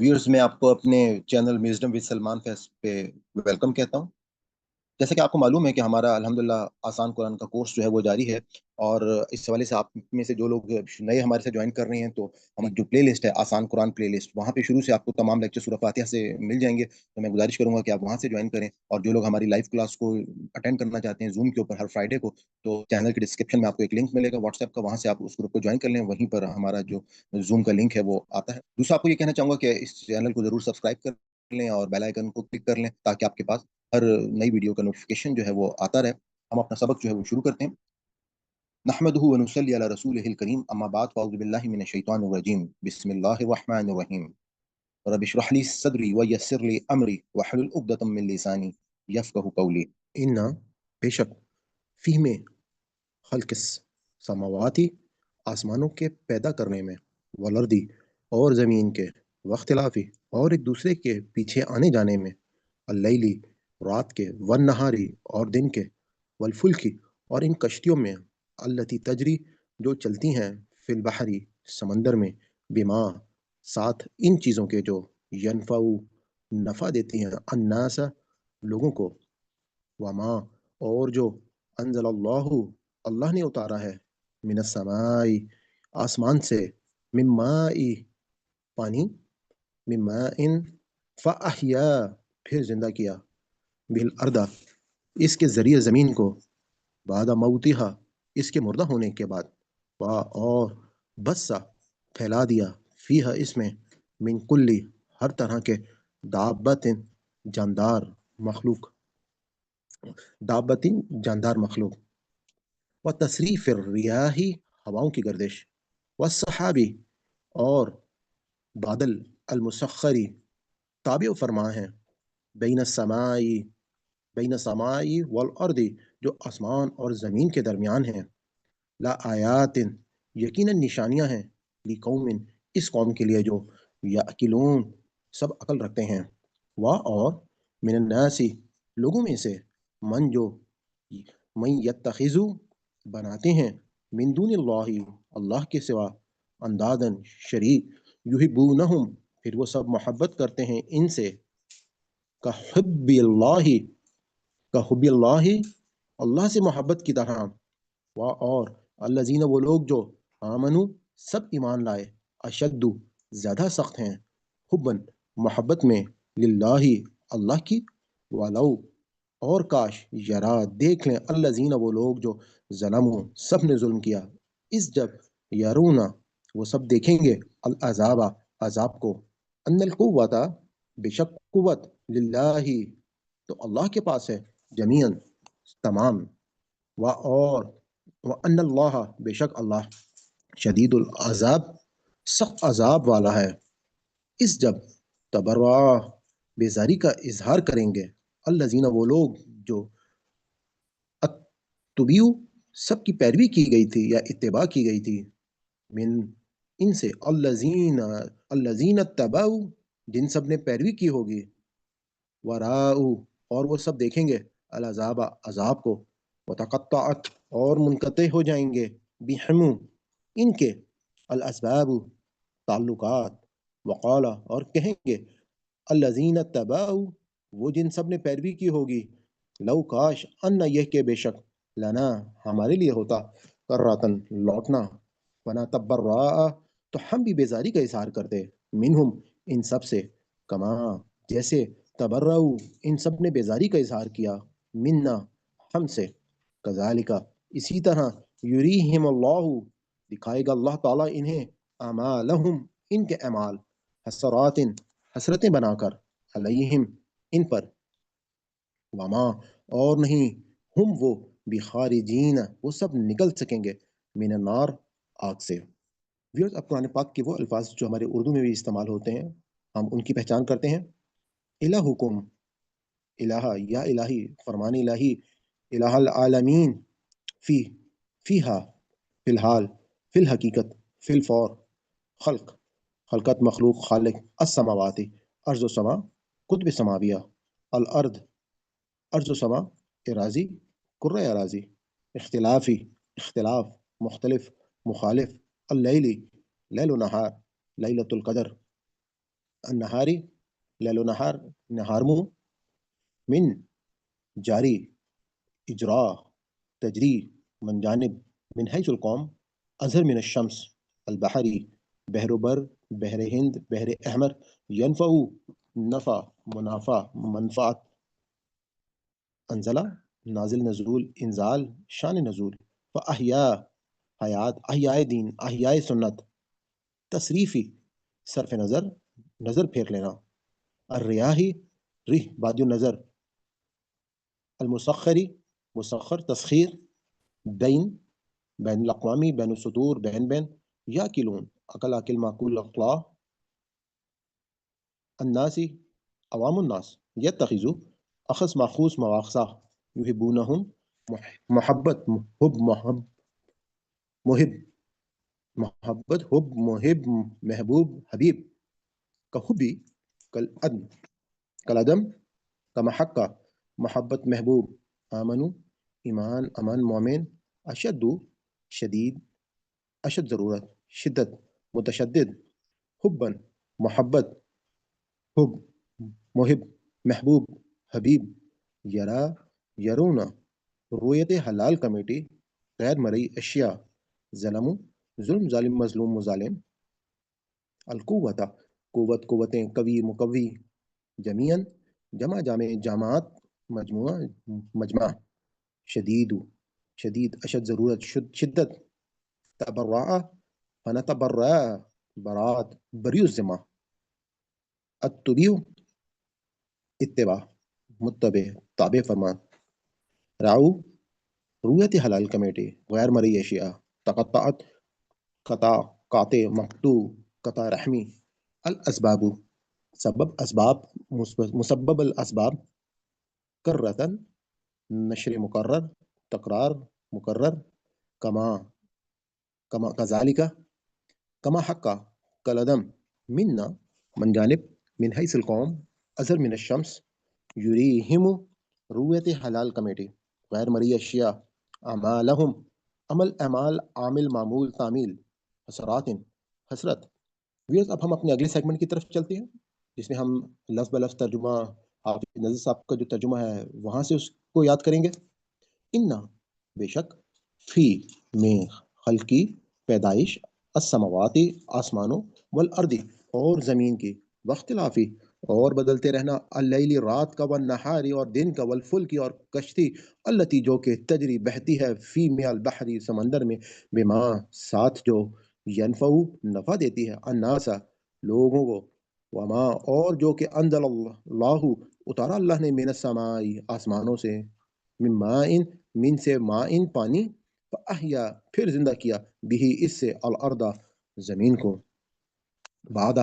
Viewers میں آپ کو اپنے چینل میوزڈم ود سلمان فیس پہ ویلکم کہتا ہوں۔ جیسا کہ آپ کو معلوم ہے کہ ہمارا الحمدللہ آسان قرآن کا کورس جو ہے وہ جاری ہے، اور اس حوالے سے آپ میں سے جو لوگ نئے ہمارے سے جوائن کر رہے ہیں تو ہماری جو پلے لسٹ ہے آسان قرآن پلے لسٹ، وہاں پہ شروع سے آپ کو تمام لیکچر سورہ فاتحہ سے مل جائیں گے۔ تو میں گزارش کروں گا کہ آپ وہاں سے جوائن کریں، اور جو لوگ ہماری لائیو کلاس کو اٹینڈ کرنا چاہتے ہیں زوم کے اوپر ہر فرائیڈے کو، تو چینل کے ڈسکرپشن میں آپ کو ایک لنک ملے گا واٹس ایپ کا، وہاں سے آپ اس گروپ کو جوائن کر لیں، وہیں پر ہمارا جو زوم کا لنک ہے وہ آتا ہے۔ دوسرا آپ کو یہ کہنا چاہوں گا کہ اس چینل کو ضرور سبسکرائب کر لیں اور بیل آئکن کو کلک کر لیں تاکہ آپ کے پاس ہر نئی ویڈیو کا نوٹیفکیشن جو ہے وہ آتا رہے۔ ہم اپنا سبق جو ہے وہ شروع کرتے ہیں۔ نحمده ونصلي على رسوله الكريم، اما بعد فاعوذ بالله من الشیطان الرجیم، بسم اللہ الرحمن الرحیم۔ رب اشرح لي صدری ویسر لي امری واحلل عقدۃ من لسانی یفقهوا قولی۔ ان بے شک فی میں خلق سماواتی آسمانوں کے پیدا کرنے میں، والردی اور زمین کے، واختلافی اور ایک دوسرے کے پیچھے آنے جانے میں، اللیلی رات کے، والنہاری اور دن کے، والفلکی اور ان کشتیوں میں، التی تجری جو چلتی ہیں، فی البحری سمندر میں، بما ساتھ ان چیزوں کے جو ینفع نفع دیتی ہیں، الناس لوگوں کو، وما اور جو انزل اللہ اللہ نے اتارا ہے، من السماء آسمان سے، من ماء پانی، من ماء فاحیا پھر زندہ کیا، بالارض اس کے ذریعے زمین کو، بعد موتہا اس کے مردہ ہونے کے بعد، اور بسا پھیلا دیا، فیہا اس میں، من کلی ہر طرح کے، دابت جاندار مخلوق، دابت جاندار مخلوق، و تصریف الریاحی ہواؤں کی گردش، والسحابی اور بادل، المسخری تابع فرما ہے، بین السمائی بین السمائی والارض جو آسمان اور زمین کے درمیان ہیں، لا آیات یقیناً نشانیاں ہیں، لقوم اس قوم کے لیے جو یعقلون سب عقل رکھتے ہیں، اور من الناس لوگوں میں سے، من یتخذو بناتے ہیں، من دون اللہ اللہ کے سوا، اندادن شریک، یحبونہم پھر وہ سب محبت کرتے ہیں ان سے، کحب اللہ کحب اللہ اللہ سے محبت کی طرح، اور الذین وہ لوگ جو آمنو سب ایمان لائے، اشد زیادہ سخت ہیں، حبن محبت میں، للہ اللہ کی، ولو اور کاش، یرا دیکھ لیں، الذین وہ لوگ جو ظلموا سب نے ظلم کیا، اس جب یرونا وہ سب دیکھیں گے، العذاب عذاب کو، ان القوت بے شک قوت، للہ تو اللہ کے پاس ہے، جمیعاً تمام، اور وَأَنَّ اللَّهَ بے شک اللہ، شدید العذاب سخت عذاب والا ہے۔ اس جب تبرع بیزاری کا اظہار کریں گے، الذین وہ لوگ جو اتبعوا سب کی پیروی کی گئی تھی یا اتباع کی گئی تھی، من ان سے، الذین اتبعوا جن سب نے پیروی کی ہوگی، وراء اور وہ سب دیکھیں گے، العذاب عذاب کو، وتقطعت اور منقطع ہو جائیں گے، بہم ان کے، الاسباب تعلقات، وقال اور کہیں گے، الذین اتبعوا وہ جن سب نے پیروی کی ہوگی، لو کاش، ان یہ کہ بے شک، لنا ہمارے لیے ہوتا، کراتن لوٹنا، ونا تبرا تو ہم بھی بیزاری کا اظہار کرتے، منہم ان سب سے، کما جیسے، تبرؤ ان سب نے بیزاری کا اظہار کیا، منا ہم سے، کذالک اسی طرح، یریہم اللہ دکھائے گا اللہ تعالیٰ انہیں، اعمالہم ان کے اعمال، حسرات حسرتیں بنا کر، علیہم ان پر، وما اور نہیں، ہم وہ، بخارجین وہ سب نکل سکیں گے، من النار آگ سے۔ ویورز، اب قرآن پاک کے وہ الفاظ جو ہمارے اردو میں بھی استعمال ہوتے ہیں، ہم ان کی پہچان کرتے ہیں۔ الہکم الہ یا الہی، فرمان الہی، الہ العالمین، فیہا فی الحال، فی الحقیقت، فی الفور خلق خلقت مخلوق، خالق، السماواتی ارض و سما قطب سماویہ، الارض ارض و سما اراضی کرۂ اراضی، اختلافی اختلاف، مختلف مخالف، اللیلی لیل و نہار، لیلۃ القدر النہاری لیل و نہار نہارمو من جاری اجرا تجری من جانب من حیث القوم اظہر من الشمس البحری بحر بر بحر ہند بحر احمر ینفع نفع منافع منفعت انزلہ نازل نزول انزال شان نزول فاحیاء حیات احیاء دین احیاء سنت تصریفی صرف نظر نظر پھیر لینا الریاحی ریح بادی نظر المسخری مسخر تسخیر بین بین الاقوامی بین السطور بین بین یاکلون عقل عقل معقول اقلا الناسی عوام الناس یتخذو اخذ ماخوذ مواخذہ یحبونہم محبت محب محبت حب محب محبوب حبیب کحبی کالعدم کمحقہ محبت محبوب آمنو ایمان امان مومن اشد شدید اشد ضرورت شدت متشدد حبا محبت حب محب محبوب حبیب یرا یرونا رویت حلال کمیٹی غیر مرئی اشیاء ظلم ظلم ظالم مظلوم مظالم القوت قوت قوتیں قوی مقوی جمیعاً جمع جامع جامعات مجموعہ مجمع شدید شدید اشد ضرورت شدت تبرع فنتبرع برات بری الذمہ اتبیو اتباع متبع تابع فرمان راؤ رویت حلال کمیٹی غیر مرئی اشیاء تقطعت قطع قاطع مقطوع قطع رحمی الاسباب سبب اسباب مسبب الاسباب کررتن نشر مقرر تکرار مقرر کما کذالک کما حقا کالعدم منا من جانب من حیث القوم اظہر من الشمس یریہم رویت حلال کمیٹی غیر مرئی اشیاء اعمالہم عمل اعمال عامل معمول تعمیل حسرات حسرت ویئرز اب ہم اپنے اگلے سیگمنٹ کی طرف چلتے ہیں جس میں ہم لفظ بلفظ ترجمہ حافظ نذیر صاحب کا جو ترجمہ ہے وہاں سے اس کو یاد کریں گے انا بے شک فی میں خلقی پیدائش السماوات آسمانوں والارض اور زمین کی واختلافی اور بدلتے رہنا اللیل رات کا والنہار اور دن کا والفلک اور کشتی التی جو کہ تجری بہتی ہے فی میں البحری سمندر میں بما ساتھ جو ینفع نفع دیتی ہے الناسا لوگوں کو وما اور جو کہ انزل اللہ اتارا اللہ نے من السماء آسمانوں سے من مائن من سے مائن پانی فاحیا پھر زندہ کیا بھی اس سے الارض زمین کو بعد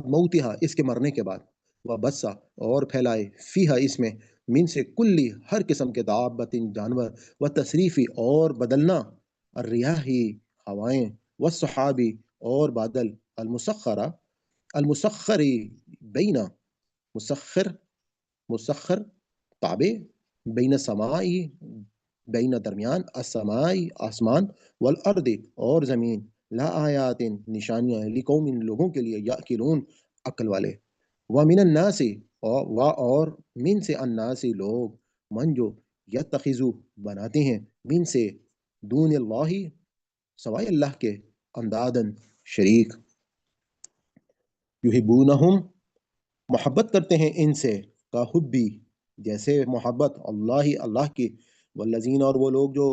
موتہا اس کے مرنے کے بعد وبثا اور پھیلائے فیہا اس میں من سے کلی ہر قسم کے دابت جانور و تصریفی اور بدلنا الریاحی ہوائیں والسحابی اور بادل المسخرہ المسخری بین مسخر تابع بین سمائی بین درمیان السمائی آسمان والارض اور زمین لا آیات نشانیاں لقوم لوگوں کے لیے یاکلون عقل والے ومن الناس اور من سے الناس لوگ من جو یتخذو بناتے ہیں من سے دون اللہ سوائے اللہ کے اندادن شریک یحبونہم محبت کرتے ہیں ان سے کا حبی جیسے محبت اللہ کی والذین اور وہ لوگ جو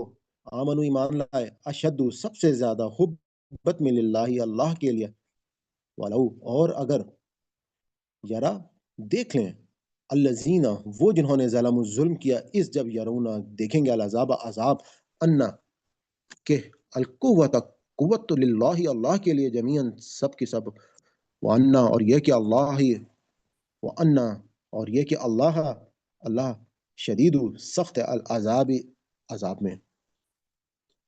آمنوا ایمان لائے اشد سب سے زیادہ حبت من اللہ اللہ کے لیے ولو اور اگر یرا دیکھ لیں الذین وہ جنہوں نے ظلم ظلم کیا اس جب یرونا دیکھیں گے العذاب عذاب انا کہ القوت قوت تو للہ اللہ کے لیے جمیعاً سب کی سب وانا اور یہ کہ اللہ وانا اور یہ کہ اللہ شدید سخت العذاب عذاب میں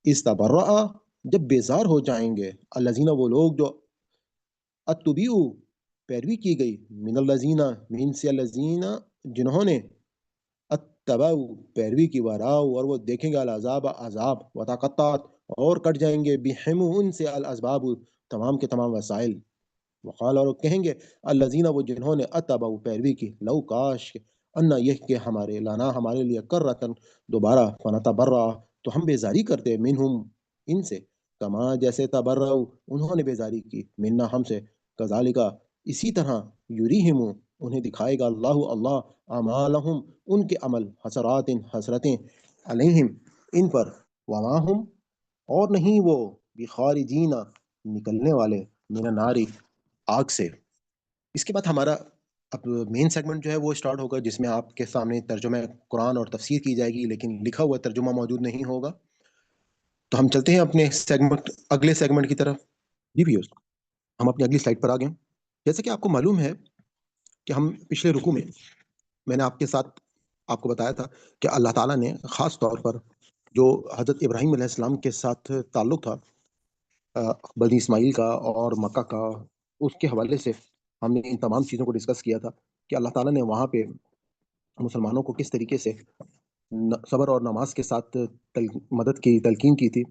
استبرأ جب بیزار ہو جائیں گے الذین وہ لوگ جو اتبعوا پیروی کی گئی من الذین من سے الذین جنہوں نے اتبعوا پیروی کی وراء اور وہ دیکھیں گے العذاب عذاب وتقطعت اور کٹ جائیں گے بہم ان سے الاسباب تمام کے تمام وسائل وقال اور کہیں گے الذین وہ جنہوں نے اتبعوا پیروی کی لو کاش کہ انا یہ کہ ہمارے لانا ہمارے لیے کرتن دوبارہ فنتبرأ تو ہم بیزاری کرتے منہم ان سے کما جیسے تبرؤ انہوں نے بیزاری کی منا ہم سے کذالکا اسی طرح یریہم انہیں دکھائے گا اللہ اعمالہم ان کے عمل حسرات حسرتیں علیہم ان پر وما ہم اور نہیں وہ بخارجین نکلنے والے من النار آگ سے۔ اس کے بعد ہمارا اب مین سیگمنٹ جو ہے وہ اسٹارٹ ہوگا جس میں آپ کے سامنے ترجمہ قرآن اور تفسیر کی جائے گی لیکن لکھا ہوا ترجمہ موجود نہیں ہوگا۔ تو ہم چلتے ہیں اپنے سیگمنٹ اگلے سیگمنٹ کی طرف۔ جی ویوز ہم اپنی اگلی سلائڈ پر آ گئے ہیں۔ جیسے کہ آپ کو معلوم ہے کہ ہم پچھلے رکوع میں نے آپ کے ساتھ آپ کو بتایا تھا کہ اللہ تعالیٰ نے خاص طور پر جو حضرت ابراہیم علیہ السلام کے ساتھ تعلق تھا بنی اسماعیل کا اور مکہ کا، اس کے حوالے سے ہم نے ان تمام چیزوں کو ڈسکس کیا تھا کہ اللہ تعالیٰ نے وہاں پہ مسلمانوں کو کس طریقے سے صبر اور نماز کے ساتھ مدد کی تلقین کی تھی،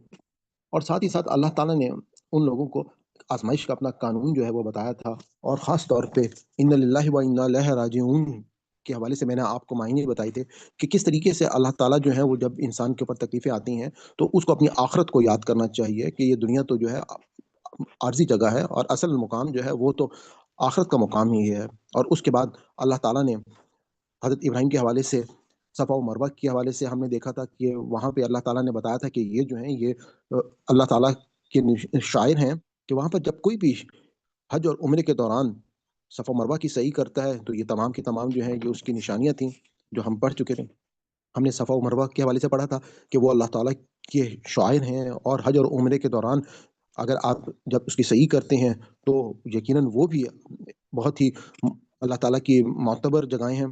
اور ساتھ ہی ساتھ اللہ تعالیٰ نے ان لوگوں کو آزمائش کا اپنا قانون جو ہے وہ بتایا تھا، اور خاص طور پہ ان للہ و انا الیہ راجعون کے حوالے سے میں نے آپ کو معنی بتائی تھے کہ کس طریقے سے اللہ تعالیٰ جو ہے وہ جب انسان کے اوپر تکلیفیں آتی ہیں تو اس کو اپنی آخرت کو یاد کرنا چاہیے کہ یہ دنیا تو جو ہے عارضی جگہ ہے اور اصل مقام جو ہے وہ تو آخرت کا مقام ہی ہے۔ اور اس کے بعد اللہ تعالیٰ نے حضرت ابراہیم کے حوالے سے صفا و مروہ کے حوالے سے ہم نے دیکھا تھا کہ وہاں پہ اللہ تعالیٰ نے بتایا تھا کہ یہ جو ہیں یہ اللہ تعالیٰ کے شاعر ہیں کہ وہاں پر جب کوئی بھی حج اور عمرے کے دوران صفا و مروہ کی صحیح کرتا ہے تو یہ تمام کی تمام جو ہیں یہ اس کی نشانیاں تھیں جو ہم پڑھ چکے تھے۔ ہم نے صفا و مروہ کے حوالے سے پڑھا تھا کہ وہ اللہ تعالیٰ کے شاعر ہیں، اور حج اور عمرے کے دوران اگر آپ جب اس کی صحیح کرتے ہیں تو یقیناً وہ بھی بہت ہی اللہ تعالیٰ کی معتبر جگہیں ہیں،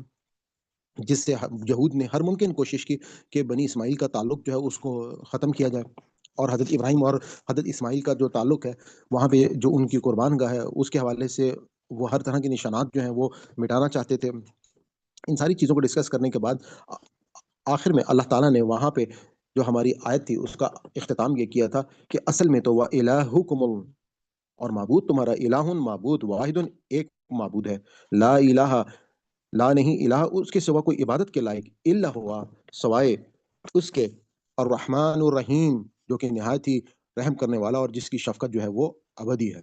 جس سے یہود نے ہر ممکن کوشش کی کہ بنی اسماعیل کا تعلق جو ہے اس کو ختم کیا جائے، اور حضرت ابراہیم اور حضرت اسماعیل کا جو تعلق ہے وہاں پہ جو ان کی قربان گاہ ہے اس کے حوالے سے وہ ہر طرح کے نشانات جو ہیں وہ مٹانا چاہتے تھے۔ ان ساری چیزوں کو ڈسکس کرنے کے بعد آخر میں اللہ تعالیٰ نے وہاں پہ جو ہماری آیت تھی اس کا اختتام یہ کیا تھا کہ اصل میں تو وَإِلَٰهُكُمُ اور معبود تمہارا الہ معبود واحد ایک معبود ہے، لا الہ لا نہیں الہ اس کے سوا کوئی عبادت کے لائق الا ہوا سوائے اس کے، الرحمن الرحیم جو کہ نہایت ہی رحم کرنے والا اور جس کی شفقت جو ہے وہ ابدی ہے۔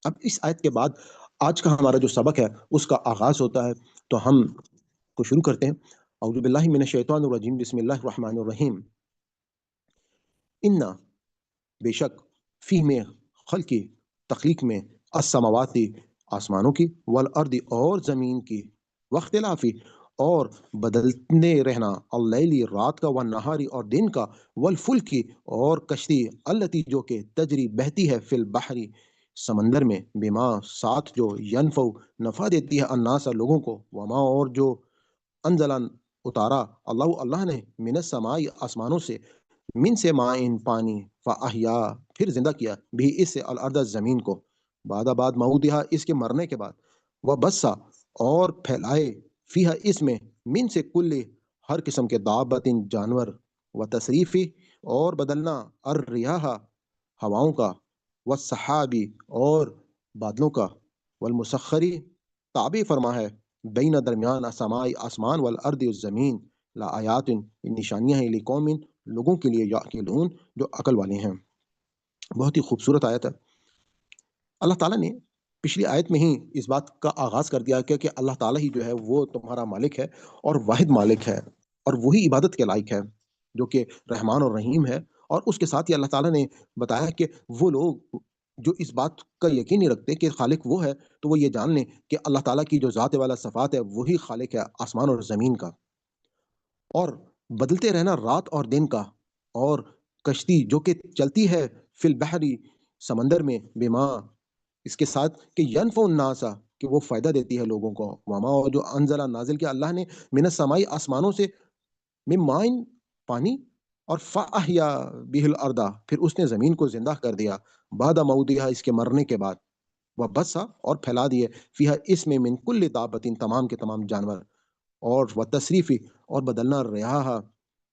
اب اس آیت کے بعد آج کا ہمارا جو سبق ہے اس کا آغاز ہوتا ہے، تو ہم کو شروع کرتے ہیں۔ اعوذ باللہ من الشیطان الرجیم بسم اللہ الرحمن الرحیم۔ انا بے شک فی میں خلقی تخلیق میں السماواتی آسمانوں کی والارض اور زمین کی واختلافی اور بدلتے رہنا اللیلی رات کا والنہاری اور دن کا والفلکی اور کشتی التی جو کہ تجری بہتی ہے فی البحری سمندر میں بما ساتھ جو ینفع نفع دیتی ہے الناس لوگوں کو وما اور جو انزلن اتارا اللہ نے من السماء آسمانوں سے من سے مائن پانی فاحیا پھر زندہ کیا بھی اس سے الارض زمین کو بعد مودیہا اس کے مرنے کے بعد وہ بسا اور پھیلائے فیہا اس میں من سے کل ہر قسم کے دابت جانور و تصریفی اور بدلنا الریاح ہواؤں کا والسحابی اور بادلوں کا والمسخری تابع فرما ہے بین درمیان سمائی آسمان والارض زمین لا آیات نشانیاں ہیں لقوم لوگوں کے لیے یعقلون جو عقل والے ہیں۔ بہت ہی خوبصورت آیت ہے۔ اللہ تعالیٰ نے پچھلی آیت میں ہی اس بات کا آغاز کر دیا کہ اللہ تعالیٰ ہی جو ہے وہ تمہارا مالک ہے اور واحد مالک ہے، اور وہی عبادت کے لائق ہے جو کہ رحمان اور رحیم ہے، اور اس کے ساتھ ہی اللہ تعالیٰ نے بتایا کہ وہ لوگ جو اس بات کا یقین نہیں رکھتے کہ خالق وہ ہے تو وہ یہ جان لیں کہ اللہ تعالیٰ کی جو ذات والا صفات ہے وہی خالق ہے آسمان اور زمین کا، اور بدلتے رہنا رات اور دن کا، اور کشتی جو کہ چلتی ہے فی البحری سمندر میں بما اس کے ساتھ کہ ینفع الناس کہ وہ فائدہ دیتی ہے لوگوں کو، وما اور جو انزلہ نازل کیا اللہ نے من السماء آسمانوں سے من مائن پانی، اور فاحیا بہ الارض پھر اس نے زمین کو زندہ کر دیا بعد مودیہا اس کے مرنے کے بعد، وہ بسا اور پھیلا دیے فیہا اس میں من کل دابت تمام کے تمام جانور، اور وہ تصریفی اور بدلنا ریاح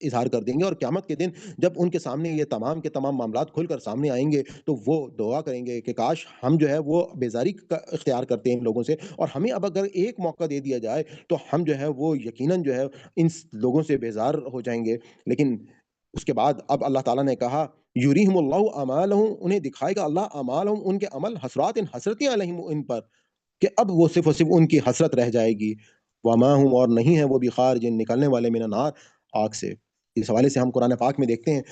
اظہار کر دیں گے، اور قیامت کے دن جب ان کے سامنے یہ تمام کے تمام معاملات کھل کر سامنے آئیں گے تو وہ دعا کریں گے کہ کاش ہم جو ہے وہ بیزاری کا اختیار کرتے ہیں ان لوگوں سے، اور ہمیں اب اگر ایک موقع دے دیا جائے تو ہم جو ہے وہ یقیناً جو ہے ان لوگوں سے بیزار ہو جائیں گے۔ لیکن اس کے بعد اب اللہ تعالیٰ نے کہا یریہم اللہ اعمالہم، انہیں دکھائے گا اللہ اعمالہم، ان کے عمل، حسرات، حسرتیں علیہم، ان پر، کہ اب وہ صرف اور صرف ان کی حسرت رہ جائے گی، وما ہم، اور نہیں ہے وہ بخارج، نکلنے والے من النار، آگ سے۔ اس حوالے سے ہم قرآن پاک میں دیکھتے ہیں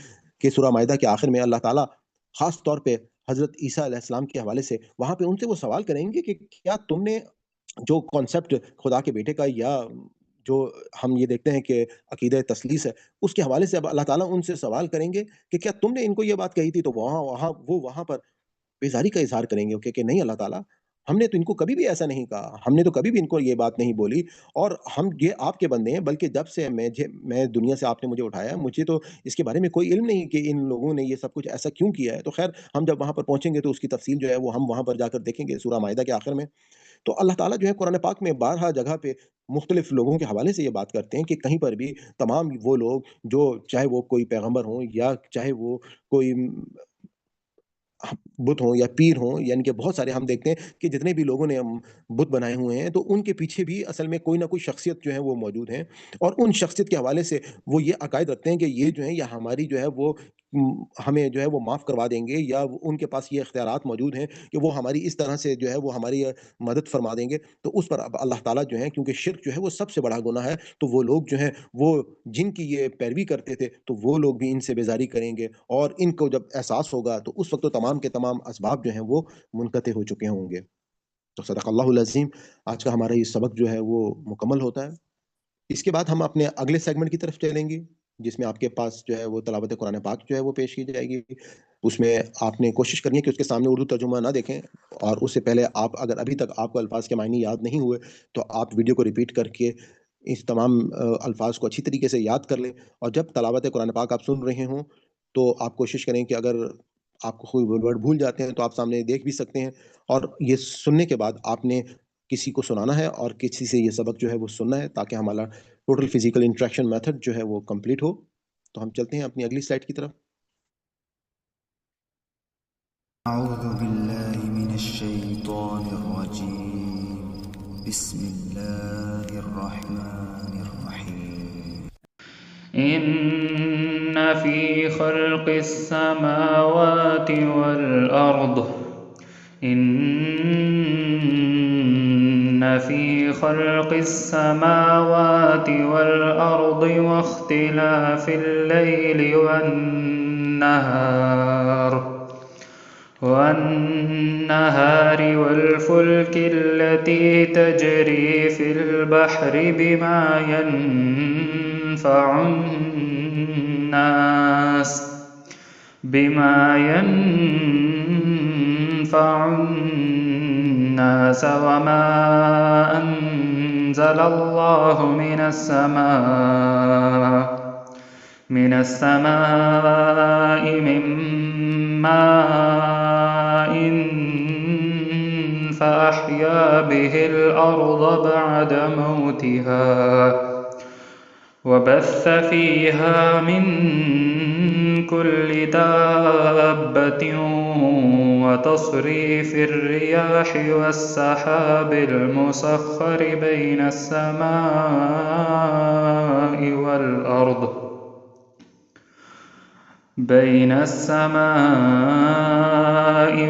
کہ سورہ مائدہ کے آخر میں اللہ تعالیٰ خاص طور پہ حضرت عیسیٰ علیہ السلام کے حوالے سے وہاں پہ ان سے وہ سوال کریں گے کہ کیا تم نے جو کانسیپٹ خدا کے بیٹے کا، یا جو ہم یہ دیکھتے ہیں کہ عقیدہ تثلیث ہے، اس کے حوالے سے اب اللہ تعالیٰ ان سے سوال کریں گے کہ کیا تم نے ان کو یہ بات کہی تھی، تو وہاں پر بیزاری کا اظہار کریں گے کہ نہیں اللہ تعالیٰ، ہم نے تو ان کو کبھی بھی ایسا نہیں کہا، ہم نے تو کبھی بھی ان کو یہ بات نہیں بولی، اور ہم یہ آپ کے بندے ہیں، بلکہ جب سے میں دنیا سے آپ نے مجھے اٹھایا، مجھے تو اس کے بارے میں کوئی علم نہیں کہ ان لوگوں نے یہ سب کچھ ایسا کیوں کیا ہے۔ تو خیر، ہم جب وہاں پر پہنچیں گے تو اس کی تفصیل جو ہے وہ ہم وہاں پر جا کر دیکھیں گے سورہ مائدہ کے آخر میں۔ تو اللہ تعالیٰ جو ہے قرآن پاک میں بارہا جگہ پہ مختلف لوگوں کے حوالے سے یہ بات کرتے ہیں کہ کہیں پر بھی تمام وہ لوگ جو، چاہے وہ کوئی پیغمبر ہوں یا چاہے وہ کوئی بت ہوں یا پیر ہوں، یعنی کہ بہت سارے ہم دیکھتے ہیں کہ جتنے بھی لوگوں نے بت بنائے ہوئے ہیں تو ان کے پیچھے بھی اصل میں کوئی نہ کوئی شخصیت جو ہے وہ موجود ہیں، اور ان شخصیت کے حوالے سے وہ یہ عقائد رکھتے ہیں کہ یہ جو ہے یا ہماری جو ہے وہ ہمیں جو ہے وہ معاف کروا دیں گے، یا ان کے پاس یہ اختیارات موجود ہیں کہ وہ ہماری اس طرح سے جو ہے وہ ہماری مدد فرما دیں گے۔ تو اس پر اب اللہ تعالیٰ جو ہے، کیونکہ شرک جو ہے وہ سب سے بڑا گناہ ہے، تو وہ لوگ جو ہیں وہ جن کی یہ پیروی کرتے تھے تو وہ لوگ بھی ان سے بیزاری کریں گے، اور ان کو جب احساس ہوگا تو اس وقت تو تمام کے تمام اسباب جو ہیں وہ منقطع ہو چکے ہوں گے۔ تو صدق اللہ العظیم، آج کا ہمارا یہ سبق جو ہے وہ مکمل ہوتا ہے۔ اس کے بعد ہم اپنے اگلے سیگمنٹ کی طرف چلیں گے، جس میں آپ کے پاس جو ہے وہ تلاوت قرآن پاک جو ہے وہ پیش کی جائے گی۔ اس میں آپ نے کوشش کرنی ہے کہ اس کے سامنے اردو ترجمہ نہ دیکھیں، اور اس سے پہلے آپ اگر ابھی تک آپ کو الفاظ کے معنی یاد نہیں ہوئے تو آپ ویڈیو کو ریپیٹ کر کے اس تمام الفاظ کو اچھی طریقے سے یاد کر لیں، اور جب تلاوت قرآن پاک آپ سن رہے ہوں تو آپ کوشش کریں کہ اگر آپ کو کوئی ورڈ بھول جاتے ہیں تو آپ سامنے دیکھ بھی سکتے ہیں، اور یہ سننے کے بعد آپ نے کسی کو سنانا ہے اور کسی سے یہ سبق جو ہے وہ سننا ہے، تاکہ ہمارا ٹوٹل فزیکل انٹریکشن میتھڈ جو ہے وہ کمپلیٹ ہو۔ تو ہم چلتے ہیں اپنی اگلی سلائڈ کی طرف۔ أعوذ بالله من الشيطان الرجيم، بسم الله الرحمن الرحيم. إن في خلق السماوات والأرض واختلاف الليل والنهار والفلك التي تجري في البحر بما ينفع الناس وما أنزل الله من السماء من ماء فأحيا به الأرض بعد موتها وبث فيها من كل دابة وتصريف الرياح والسحاب المسخر بين السماء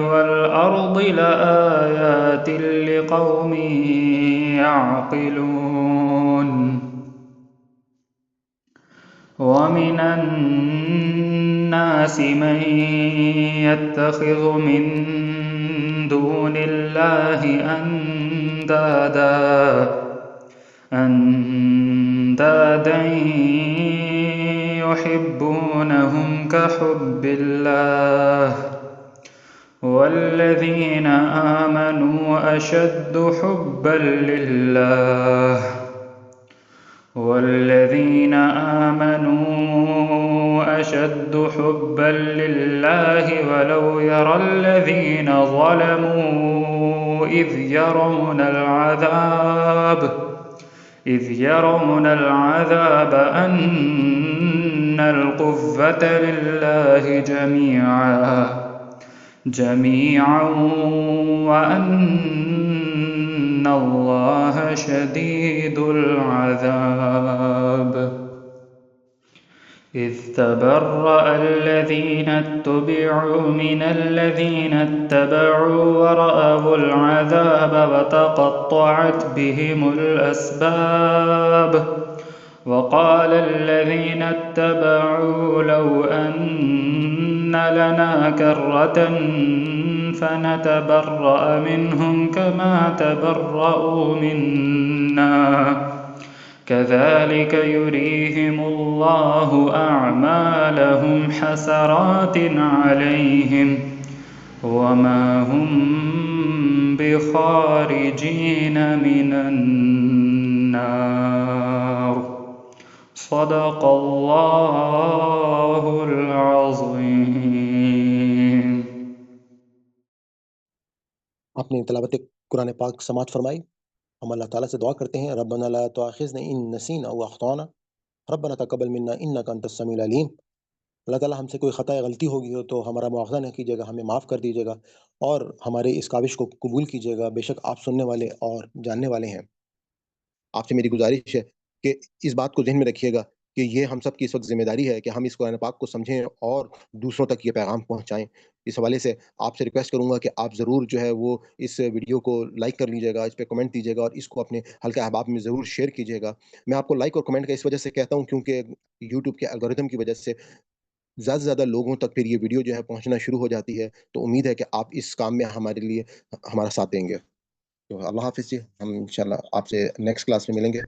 والأرض لآيات لقوم يعقلون. ومن الناس من يتخذ من دون الله أندادا يحبونهم كحب الله والذين آمنوا أشد حبا لله ولو يرى الذين ظلموا إذ يرون العذاب أن إن القوة لله جميعا وأن الله شديد العذاب. إذ تبرأ الذين اتبعوا من الذين اتبعوا ورأوا العذاب وتقطعت بهم الأسباب. وقال الذين اتبعوا لو أن لنا كرة فنتبرأ منهم كما تبرأوا منا كذلك يريهم الله أعمالهم حسرات عليهم وما هم بخارجين من النار. صدق الله العظيم. اپنی تلاوت قرآن پاک سماعت فرمائی. ہم اللہ تعالیٰ سے دعا کرتے ہیں ربنا لا تؤاخذنا ان نسینا او اخطانا ربنا تقبل منا انک انت السمیع العلیم. اللہ تعالیٰ ہم سے کوئی خطا یا غلطی ہوگی ہو تو ہمارا مواخذہ نہ کیجیے گا، ہمیں معاف کر دیجیے گا اور ہمارے اس کاوش کو قبول کیجیے گا. بے شک آپ سننے والے اور جاننے والے ہیں. آپ سے میری گزارش ہے کہ اس بات کو ذہن میں رکھیے گا کہ یہ ہم سب کی اس وقت ذمہ داری ہے کہ ہم اس قرآن پاک کو سمجھیں اور دوسروں تک یہ پیغام پہنچائیں. اس حوالے سے آپ سے ریکویسٹ کروں گا کہ آپ ضرور جو ہے وہ اس ویڈیو کو لائک کر لیجیے گا، اس پہ کمنٹ دیجیے گا اور اس کو اپنے حلقہ احباب میں ضرور شیئر کیجیے گا. میں آپ کو لائک اور کمنٹ کا اس وجہ سے کہتا ہوں کیونکہ یوٹیوب کے الگوریتم کی وجہ سے زیادہ سے زیادہ لوگوں تک پھر یہ ویڈیو جو ہے پہنچنا شروع ہو جاتی ہے. تو امید ہے کہ آپ اس کام میں ہمارے لیے ہمارا ساتھ دیں گے. تو اللہ حافظ جی، ہم انشاءاللہ آپ سے نیکسٹ کلاس میں ملیں گے.